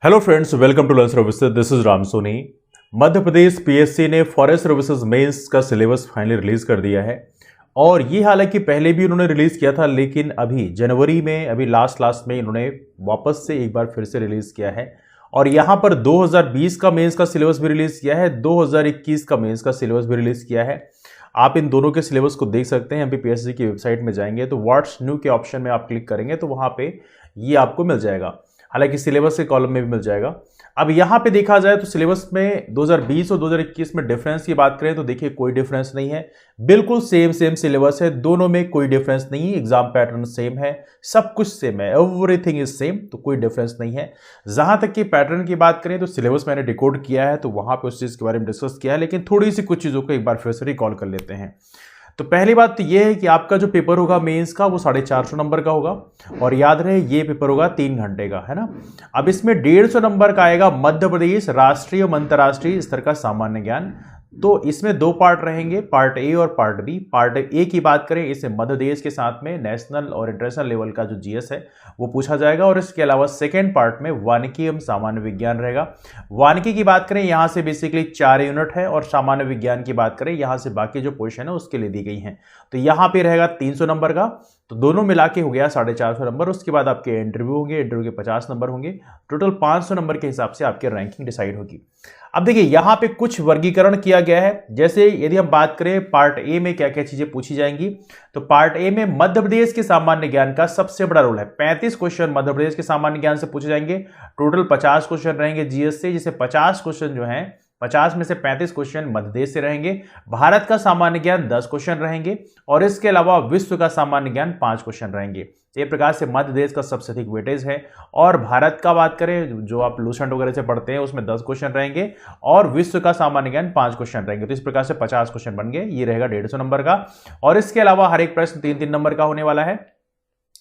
Hello friends, welcome to learn services. This is Ram Soni. Madhya Pradesh PSC ने forest services mains का syllabus finally release कर दिया है और ये हालांकि पहले भी उन्होंने रिलीज किया था, लेकिन अभी जनवरी में अभी लास्ट में इन्होंने वापस से एक बार फिर से रिलीज किया है। और यहाँ पर 2020 का मेंस का सिलेबस भी रिलीज किया है, 2021 का मेंस का सिलेबस भी रिलीज किया है। आप इन दोनों के सिलेबस को देख सकते हैं। एमपीपीएससी की वेबसाइट में जाएंगे तो व्हाट्स न्यू के ऑप्शन में आप क्लिक करेंगे तो वहाँ पे ये आपको मिल जाएगा, हालांकि सिलेबस के कॉलम में भी मिल जाएगा। अब यहाँ पे देखा जाए तो सिलेबस में 2020 और 2021 में डिफरेंस की बात करें तो देखिए कोई डिफरेंस नहीं है, बिल्कुल सेम सिलेबस है, दोनों में कोई डिफरेंस नहीं है। एग्जाम पैटर्न सेम है, सब कुछ सेम है, एवरीथिंग इज सेम, तो कोई डिफरेंस नहीं है। जहां तक कि पैटर्न की बात करें तो सिलेबस मैंने डिकोड किया है तो वहां पे उस चीज के बारे में डिस्कस किया है, लेकिन थोड़ी सी कुछ चीजों को एक बार फिर से रिकॉल कर लेते हैं। तो पहली बात तो यह है कि आपका जो पेपर होगा मेंस का वो 450 नंबर का होगा और याद रहे ये पेपर होगा 3 घंटे का, है ना। अब इसमें 150 नंबर का आएगा मध्य प्रदेश राष्ट्रीय और अंतर्राष्ट्रीय स्तर का सामान्य ज्ञान। तो इसमें 2 पार्ट रहेंगे, पार्ट ए और पार्ट बी। पार्ट ए की बात करें, इससे मध्य देश के साथ में नेशनल और इंटरनेशनल लेवल का जो जीएस है वो पूछा जाएगा और इसके अलावा सेकेंड पार्ट में वानिकी एवं सामान्य विज्ञान रहेगा। वानिकी की बात करें यहां से बेसिकली 4 यूनिट है और सामान्य विज्ञान की बात करें यहां से बाकी जो पोजीशन है उसके लिए दी गई है। तो यहां पे रहेगा 300 नंबर का, तो दोनों मिला के हो गया 450 नंबर। उसके बाद आपके इंटरव्यू होंगे, इंटरव्यू के 50 नंबर होंगे, टोटल 500 नंबर के हिसाब से आपकी रैंकिंग डिसाइड होगी। अब देखिए यहां पे कुछ वर्गीकरण किया गया है, जैसे यदि हम बात करें पार्ट ए में क्या क्या चीजें पूछी जाएंगी, तो पार्ट ए में मध्य प्रदेश के सामान्य ज्ञान का सबसे बड़ा रोल है। 35 क्वेश्चन मध्य प्रदेश के सामान्य ज्ञान से पूछे जाएंगे, टोटल 50 क्वेश्चन रहेंगे जीएस से, जिसे 50 क्वेश्चन जो हैं 50 में से 35 क्वेश्चन मध्य देश से रहेंगे। भारत का सामान्य ज्ञान 10 क्वेश्चन रहेंगे और इसके अलावा विश्व का सामान्य ज्ञान 5 क्वेश्चन रहेंगे। एक प्रकार से मध्य देश का सबसे अधिक वेटेज है। और भारत का बात करें जो आप लूसेंट वगैरह से पढ़ते हैं उसमें 10 क्वेश्चन रहेंगे और विश्व का सामान्य ज्ञान 5 क्वेश्चन रहेंगे। तो इस प्रकार से 50 क्वेश्चन बन गए, ये रहेगा 150 नंबर का। और इसके अलावा हर एक प्रश्न 3-3 नंबर का होने वाला है।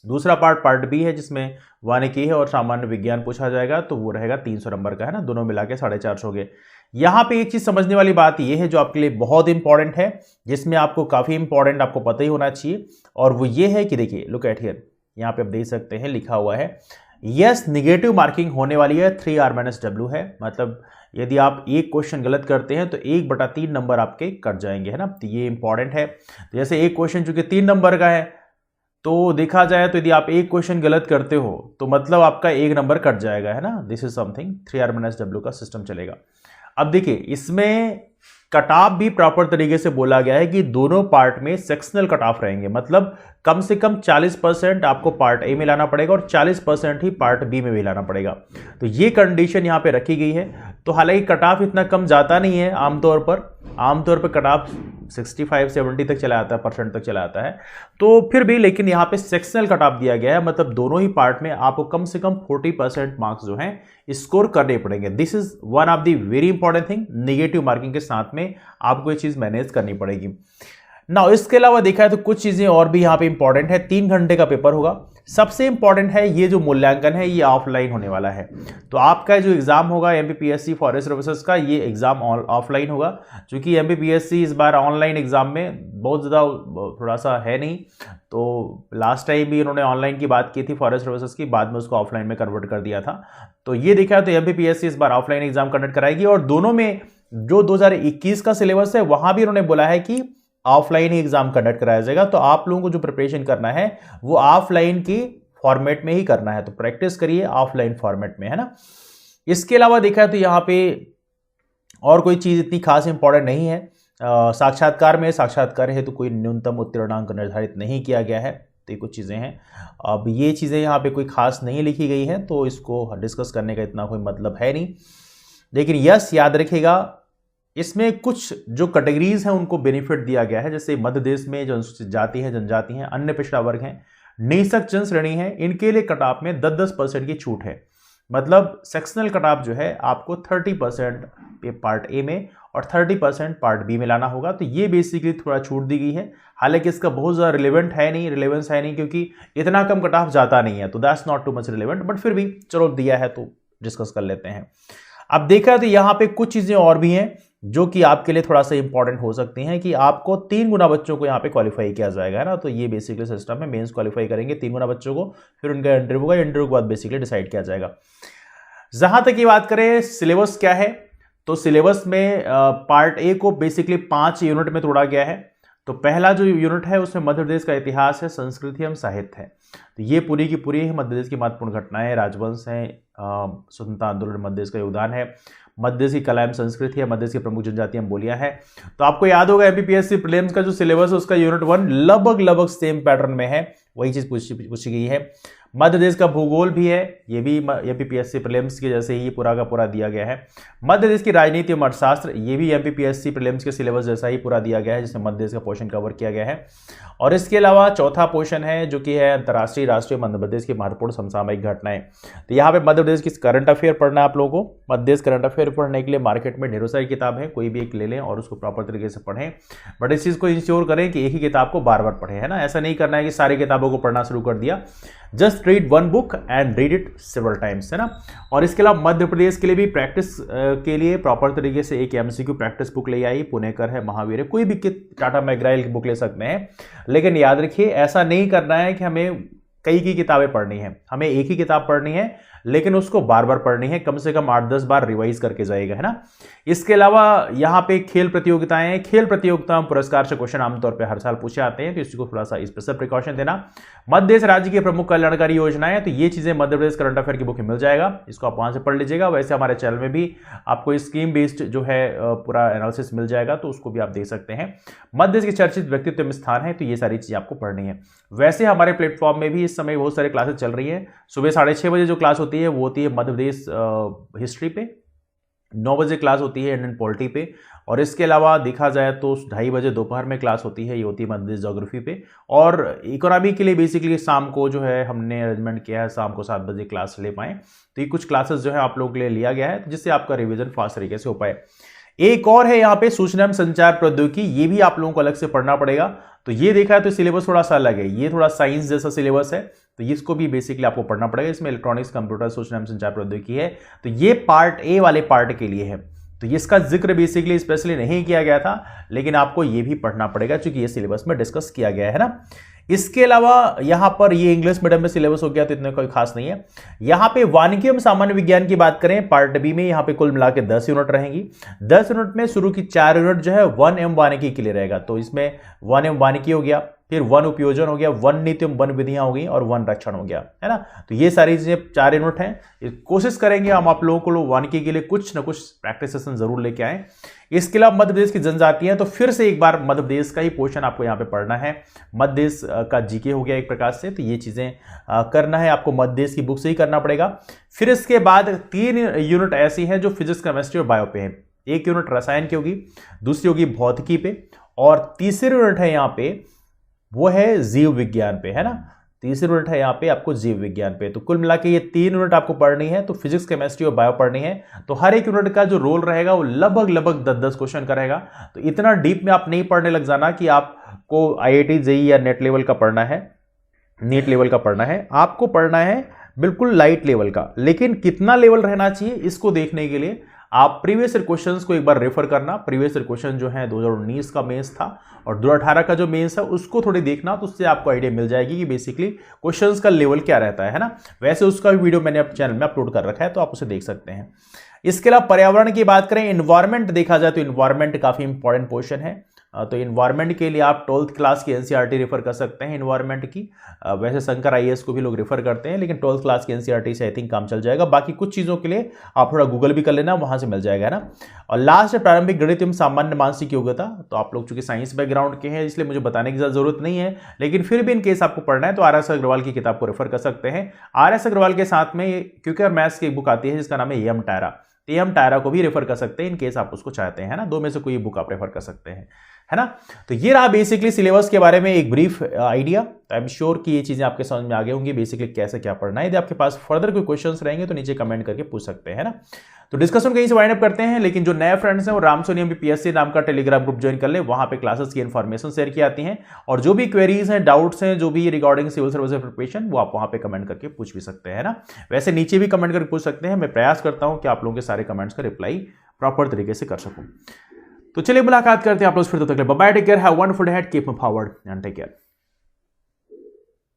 दूसरा पार्ट बी है जिसमें वानिकी है और सामान्य विज्ञान पूछा जाएगा, तो वो रहेगा 300 नंबर का, है ना। दोनों मिला के 450 हो गए। यहां पे एक चीज समझने वाली बात यह है जो आपके लिए बहुत इंपॉर्टेंट है, जिसमें आपको काफी इंपॉर्टेंट आपको पता ही होना चाहिए, और वो ये है कि देखिए लुक एट हियर, यहां पे आप देख सकते हैं लिखा हुआ है यस नेगेटिव मार्किंग होने वाली है 3R-W है। मतलब यदि आप एक क्वेश्चन गलत करते हैं तो 1/3 नंबर आपके कट जाएंगे, है ना। तो ये इंपॉर्टेंट है। जैसे एक क्वेश्चन चूंकि 3 नंबर का है तो देखा जाए तो यदि आप एक क्वेश्चन गलत करते हो तो मतलब आपका 1 नंबर कट जाएगा, है ना। दिस इज समथिंग 3R-W का सिस्टम चलेगा। अब देखिए इसमें कट ऑफ भी प्रॉपर तरीके से बोला गया है कि दोनों पार्ट में सेक्शनल कट ऑफ रहेंगे, मतलब कम से कम 40% आपको पार्ट ए में लाना पड़ेगा और 40% ही पार्ट बी में भी लाना पड़ेगा। तो ये कंडीशन यहां पे रखी गई है। तो हालांकि कट ऑफ इतना कम जाता नहीं है आमतौर पर कट ऑफ 65-70 तक चला आता है, परसेंट तक चला आता है। तो फिर भी लेकिन यहाँ पे सेक्शनल कट ऑफ दिया गया है, मतलब दोनों ही पार्ट में आपको कम से कम 40% मार्क्स जो हैं स्कोर करने पड़ेंगे। This is one of the very important thing. Negative marking के साथ में आपको ये चीज मैनेज करनी पड़ेगी ना। इसके अलावा देखा है तो कुछ चीजें और भी यहाँ पे इंपॉर्टेंट है। 3 घंटे का पेपर होगा। सबसे इंपॉर्टेंट है ये जो मूल्यांकन है ये ऑफलाइन होने वाला है। तो आपका जो एग्जाम होगा एमपीपीएससी फॉरेस्ट सर्विसेज का, ये एग्जाम ऑफलाइन होगा, क्योंकि एमपीपीएससी इस बार ऑनलाइन एग्जाम में बहुत ज़्यादा थोड़ा सा है नहीं। तो लास्ट टाइम भी इन्होंने ऑनलाइन की बात की थी फॉरेस्ट सर्विसेज की, बाद में उसको ऑफलाइन में कन्वर्ट कर दिया था। तो ये देखा तो एमपीपीएससी इस बार ऑफलाइन एग्जाम कंडक्ट कराएगी और दोनों में जो 2021 का सिलेबस है वहां भी उन्होंने बोला है कि ऑफलाइन ही एग्जाम कंडक्ट कराया जाएगा। तो आप लोगों को जो प्रिपरेशन करना है वो ऑफलाइन की फॉर्मेट में ही करना है, तो प्रैक्टिस करिए ऑफलाइन फॉर्मेट में, है ना। इसके अलावा देखा तो यहाँ पे और कोई चीज इतनी खास इंपॉर्टेंट नहीं है। साक्षात्कार है तो कोई न्यूनतम उत्तीर्णांक निर्धारित नहीं किया गया है, तो ये कुछ चीजें हैं। अब ये चीजें यहाँ पे कोई खास नहीं लिखी गई हैं तो इसको डिस्कस करने का इतना कोई मतलब है नहीं। लेकिन यस याद रखिएगा इसमें कुछ जो कैटेगरीज हैं उनको बेनिफिट दिया गया है, जैसे मध्य देश में जो अनुसूचित जाति है, जनजाति हैं, अन्य पिछड़ा वर्ग हैं, निःशक्त जन श्रेणी है, इनके लिए कट ऑफ में 10% की छूट है। मतलब सेक्शनल कट ऑफ जो है आपको 30% पार्ट ए में और 30% पार्ट बी में लाना होगा। तो ये बेसिकली थोड़ा छूट दी गई है। हालांकि इसका बहुत ज़्यादा रिलेवेंस है नहीं क्योंकि इतना कम कट ऑफ जाता नहीं है, तो that's not too much relevant, but फिर भी चलो दिया है तो डिस्कस कर लेते हैं। अब देखा तो यहाँ पे कुछ चीज़ें और भी हैं जो कि आपके लिए थोड़ा सा इंपॉर्टेंट हो सकती हैं कि आपको 3 गुना बच्चों को यहाँ पे क्वालिफाई किया जाएगा, है ना। तो ये बेसिकली सिस्टम है, मेंस क्वालिफाई करेंगे 3 गुना बच्चों को, फिर उनका इंटरव्यू होगा, इंटरव्यू के बाद बेसिकली डिसाइड किया जाएगा। जहां तक ये बात करें सिलेबस क्या है, तो सिलेबस में पार्ट ए को बेसिकली 5 यूनिट में तोड़ा गया है। तो पहला जो यूनिट है उसमें मध्य प्रदेश का इतिहास है, संस्कृति एवं साहित्य है। तो ये पूरी की पूरी मध्य प्रदेश की महत्वपूर्ण घटनाएं, राजवंश है, स्वतंत्रता आंदोलन मध्य प्रदेश का योगदान है, मध्य प्रदेश की कला एवं संस्कृति है, मध्य प्रदेश की प्रमुख जनजातियां बोलियां हैं। तो आपको याद होगा एमपीपीएससी प्रीलिम्स का जो सिलेबस है उसका यूनिट 1 लगभग सेम पैटर्न में है, वही चीज पूछी गई है। मध्य प्रदेश का भूगोल भी है, ये भी एमपीपीएससी प्रीलिम्स के जैसे ही पूरा का पूरा दिया गया है। मध्य प्रदेश की राजनीति एवं अर्थशास्त्र, ये भी एमपीपीएससी प्रीलिम्स के सिलेबस जैसा ही पूरा दिया गया है, जिसमें मध्य प्रदेश का पोर्शन कवर किया गया है। और इसके अलावा चौथा पोर्शन है जो कि है अंतर्राष्ट्रीय राष्ट्रीय मध्य प्रदेश की महत्वपूर्ण समसामयिक घटनाएं। तो यहाँ पे मध्य प्रदेश की करंट अफेयर पढ़ना है आप लोगों को। मध्य प्रदेश करंट अफेयर पढ़ने के लिए मार्केट में ढेरों सारी किताब है, कोई भी एक ले लें और उसको प्रॉपर तरीके से पढ़ें। बट इस चीज़ को इंश्योर करें कि एक ही किताब को बार बार पढ़ें, है ना। ऐसा नहीं करना है कि सारी किताबों को पढ़ना शुरू कर दिया। Just read one book and read it several times, है ना। और इसके अलावा मध्य प्रदेश के लिए भी प्रैक्टिस के लिए प्रॉपर तरीके से एक एमसीक्यू प्रैक्टिस बुक ले आई, पुणेकर है, महावीर है, कोई भी टाटा मैकग्राइल की बुक ले सकते हैं। लेकिन याद रखिए ऐसा नहीं करना है कि हमें कई की किताबें पढ़नी है, हमें एक ही किताब पढ़नी है, लेकिन उसको बार बार पढ़नी है, कम से कम 8-10 बार रिवाइज करके जाएगा, है ना। इसके अलावा यहाँ पे खेल प्रतियोगिताएं, खेल प्रतियोगिताओं पुरस्कार से क्वेश्चन आमतौर पे हर साल पूछे आते हैं, तो इसको थोड़ा सा स्पेशल प्रिकॉशन देना। मध्य प्रदेश राज्य की प्रमुख कल्याणकारी योजनाएं, तो ये चीजें मध्य प्रदेश करंट अफेयर की बुक में मिल जाएगा, इसको आप वहां से पढ़ लीजिएगा। वैसे हमारे चैनल में भी आपको स्कीम बेस्ड जो है पूरा एनालिसिस मिल जाएगा, तो उसको भी आप देख सकते हैं। मध्य प्रदेश के चर्चित व्यक्तित्व में स्थान है, तो ये सारी चीजें आपको पढ़नी है। वैसे हमारे प्लेटफॉर्म में भी इस समय बहुत सारे क्लासेस चल रही है। सुबह 6:30 बजे जो क्लास होती है वो होती है मध्य प्रदेश हिस्ट्री पे, 9 बजे क्लास होती है इंडियन पॉलिटी पे, और इसके अलावा देखा जाए तो 2:30 बजे दोपहर में क्लास होती है, ये होती है मध्य प्रदेश ज्योग्राफी पे। और इकोनॉमी के लिए बेसिकली शाम को जो है हमने अरेंजमेंट किया है, शाम को 7 बजे क्लास ले पाएँ। तो ये कुछ क्लासेस जो है आप लोगों के लिए लिया गया है, जिससे आपका रिविजन फास्ट तरीके से हो पाए। एक और है यहाँ पे सूचना एवं संचार प्रौद्योगिकी, ये भी आप लोगों को अलग से पढ़ना पड़ेगा। तो ये देखा है तो सिलेबस थोड़ा सा अलग है, ये थोड़ा साइंस जैसा सिलेबस है, तो इसको भी बेसिकली आपको पढ़ना पड़ेगा। इसमें इलेक्ट्रॉनिक्स, कंप्यूटर, सूचना एवं संचार प्रौद्योगिकी है, तो ये पार्ट ए वाले पार्ट के लिए है। तो इसका जिक्र बेसिकली स्पेशली नहीं किया गया था, लेकिन आपको ये भी पढ़ना पड़ेगा क्योंकि ये सिलेबस में डिस्कस किया गया है ना। इसके अलावा यहाँ पर ये इंग्लिश मीडियम में सिलेबस हो गया, तो इतना कोई खास नहीं है। यहाँ पे वानिकी एवं सामान्य विज्ञान की बात करें पार्ट बी में, यहाँ पे कुल मिला के 10 यूनिट रहेंगी। 10 यूनिट में शुरू की 4 यूनिट जो है वन एवं वानिकी के लिए रहेगा, तो इसमें वन एवं वानिकी हो गया, फिर वन उपयोजन हो गया, वन नीति एवं वन विधियां हो गई, और वन रक्षण हो गया, है ना। तो ये सारी चीजें 4 यूनिट हैं। कोशिश करेंगे हम आप लोगों को वानिकी के लिए कुछ ना कुछ प्रैक्टिस सेशन जरूर लेके आए। इसके अलावा मध्य प्रदेश की जनजातियां, तो फिर से एक बार मध्य प्रदेश का ही पोर्शन आपको यहाँ पे पढ़ना है। मध्य प्रदेश का जीके हो गया एक प्रकार से, तो ये चीजें करना है आपको, मध्य प्रदेश की बुक से ही करना पड़ेगा। फिर इसके बाद 3 यूनिट ऐसी हैं जो फिजिक्स, केमिस्ट्री और बायो पे है। एक यूनिट रसायन की होगी, दूसरी होगी भौतिकी पे, और तीसरी यूनिट है यहाँ पे वो है जीव विज्ञान पे, है ना। तीसरी यूनिट है यहाँ पे आपको जीव विज्ञान पे। तो कुल मिला के ये 3 यूनिट आपको पढ़नी है, तो फिजिक्स, केमिस्ट्री और बायो पढ़नी है। तो हर एक यूनिट का जो रोल रहेगा वो लगभग 10-10 क्वेश्चन का रहेगा। तो इतना डीप में आप नहीं पढ़ने लग जाना कि आपको IIT JEE या नेट लेवल का पढ़ना है, नीट लेवल का पढ़ना है। आपको पढ़ना है बिल्कुल लाइट लेवल का, लेकिन कितना लेवल रहना चाहिए इसको देखने के लिए आप प्रीवियस ईयर क्वेश्चंस को एक बार रेफर करना। प्रीवियस ईयर क्वेश्चन जो है 2019 का मेंस था और 2018 का जो मेंस है उसको थोड़ी देखना, तो उससे आपको आइडिया मिल जाएगी कि बेसिकली क्वेश्चंस का लेवल क्या रहता है ना। वैसे उसका भी वीडियो मैंने अपने चैनल में अपलोड कर रखा है, तो आप उसे देख सकते हैं। इसके अलावा पर्यावरण की बात करें, इन्वायरमेंट देखा जाए तो इन्वायरमेंट काफी इंपॉर्टेंट पोर्शन है। तो इन्वायरमेंट के लिए आप 12th क्लास की NCERT रेफर कर सकते हैं इन्वायरमेंट की। वैसे शंकर IAS को भी लोग रेफर करते हैं, लेकिन 12th क्लास की NCERT से आई थिंक काम चल जाएगा। बाकी कुछ चीज़ों के लिए आप थोड़ा गूगल भी कर लेना, वहाँ से मिल जाएगा ना। और लास्ट है प्रारंभिक गणित एवं सामान्य मानसिक योग्यता। तो आप लोग चूंकि साइंस बैकग्राउंड के हैं इसलिए मुझे बताने की जरूरत नहीं है, लेकिन फिर भी इन केस आपको पढ़ना है तो RS अग्रवाल की किताब को रेफर कर सकते हैं। RS अग्रवाल के साथ में क्योंकि मैथ्स की एक बुक आती है जिसका नाम है AM टायरा, AM टायरा को भी रेफर कर सकते हैं इन केस आप उसको चाहते हैं ना। 2 में से कोई बुक आप रेफर कर सकते हैं, है ना। तो ये रहा बेसिकली सिलेबस के बारे में एक brief idea. I am sure कि ये चीजें आपके समझ में आ गई होंगी बेसिकली कैसे क्या पढ़ना है। यदि आपके पास फर्दर कोई क्वेश्चंस रहेंगे तो नीचे कमेंट करके पूछ सकते हैं, है ना। तो डिस्कशन कहीं से वाइंड अप करते हैं, लेकिन जो नए फ्रेंड्स हैं वो रामसोनी MPPSC नाम का टेलीग्राम ग्रुप ज्वाइन कर ले, वहां पे क्लासेस की इन्फॉर्मेशन शेयर की आती हैं, और जो भी क्वेरीज हैं, डाउट्स हैं, जो भी रिगार्डिंग सिविल सर्विस प्रिपरेशन, वो आप वहां पे कमेंट करके पूछ भी सकते हैं ना। वैसे नीचे भी कमेंट करके पूछ सकते हैं, मैं प्रयास करता हूं कि आप लोगों के सारे कमेंट्स का रिप्लाई प्रॉपर तरीके से कर सकूं। तो चलिए मुलाकात करते हैं आप लोग फिर, तब तक bye, take care, have wonderful day, keep up forward and take care.